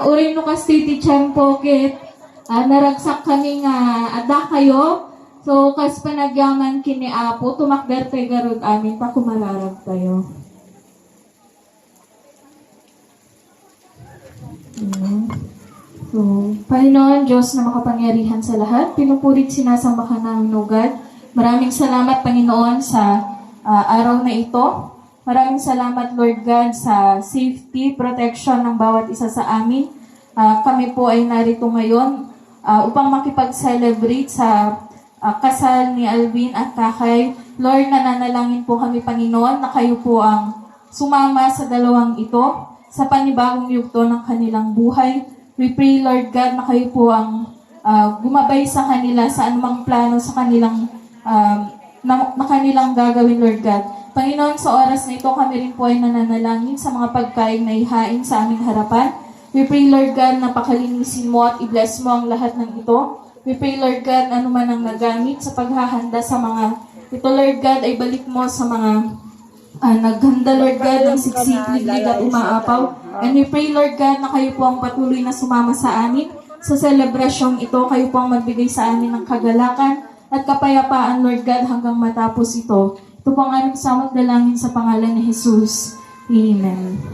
Uray no kastiti tiyempo ket naragsak kami nga ada kayo. So kas panagyaman kini Apo tumakder tay garud amin pa kumararag tayo. Amen. So, Panginoon, Diyos na makapangyarihan sa lahat, pinupurit sinasamba ka namin, O God. Maraming salamat, Panginoon, sa araw na ito. Maraming salamat, Lord God, sa safety, protection ng bawat isa sa amin. Kami po ay narito ngayon upang makipag-celebrate sa kasal ni Alvin at Kakay. Lord, nananalangin po kami, Panginoon, na kayo po ang sumama sa dalawang ito sa panibagong yugto ng kanilang buhay. We pray, Lord God, na kayo po ang gumabay sa kanila sa anumang plano sa kanilang na kanilang gagawin, Lord God. Panginoon, sa oras na ito, kami rin po ay nananalangin sa mga pagkain na ihain sa aming harapan. We pray, Lord God, na pakalinisin mo at i-bless mo ang lahat ng ito. We pray, Lord God, ano man ang nagamit sa paghahanda sa mga ito, Lord God, ay balik mo sa mga naghanda, Lord God, ng siksik, liglig at umaapaw. And we pray, Lord God, na kayo po ang patuloy na sumama sa amin. Sa selebrasyong ito, kayo po ang magbigay sa amin ng kagalakan at kapayapaan, Lord God, hanggang matapos ito. Ito po ang aming samot dalangin sa pangalan ni Jesus. Amen.